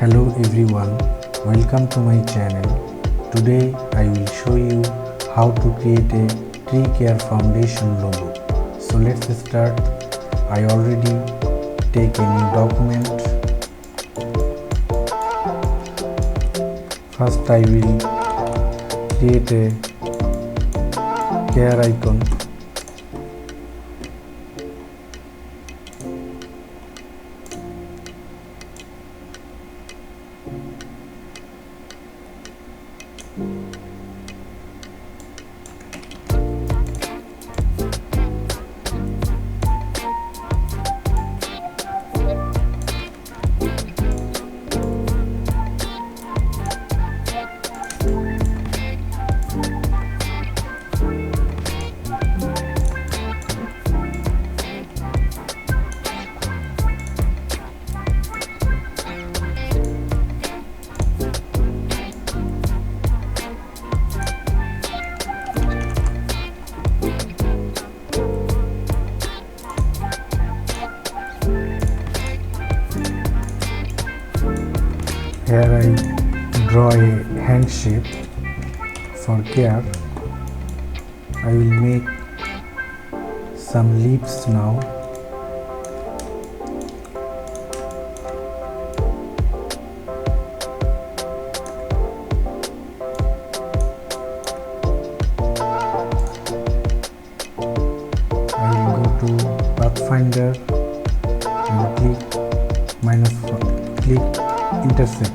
Hello everyone, welcome to my channel. Today I will show you how to create a tree care foundation logo. So let's start. I already take a new document. First I will create a care icon. Here I draw a hand shape for care. I will make some leaves now. I will go to Pathfinder and click intersect.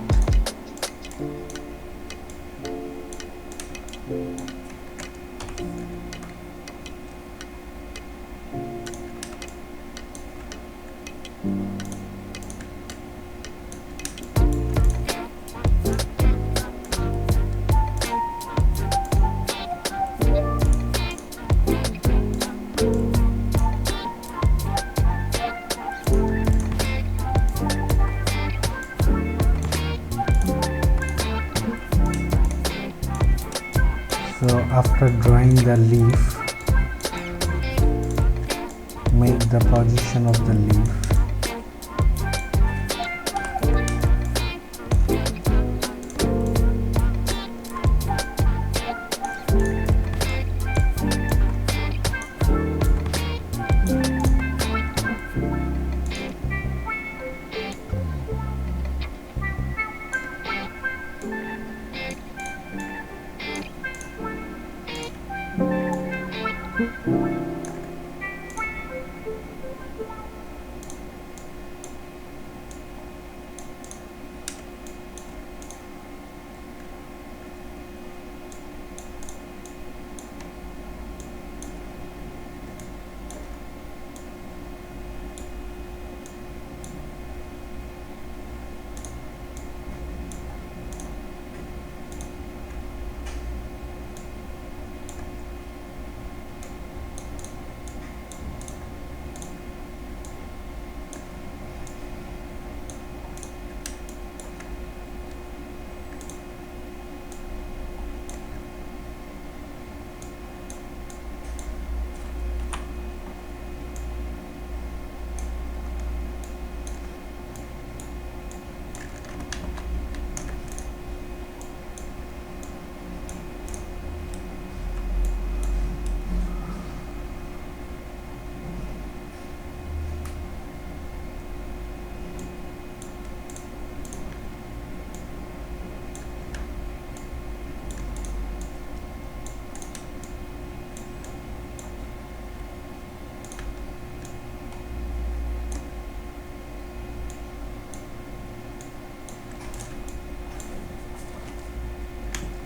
So after drawing the leaf, make the position of the leaf.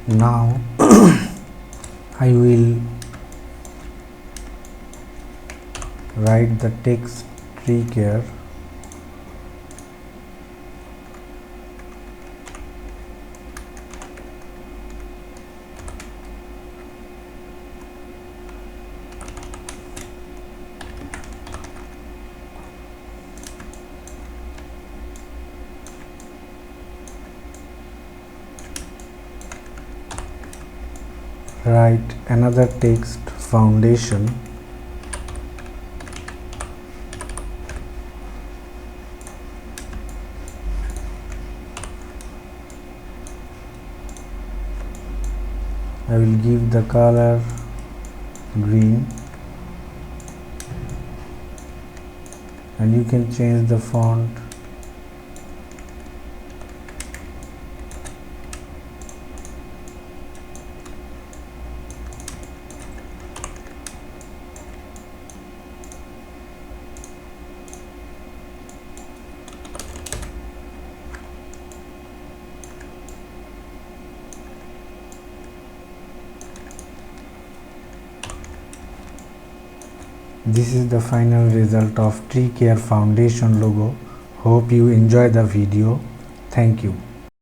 Now I will write the text tree care. Write another text foundation. I will give the color green, and you can change the font. This is the final result of treecare foundation logo. Hope you enjoy the video. Thank you.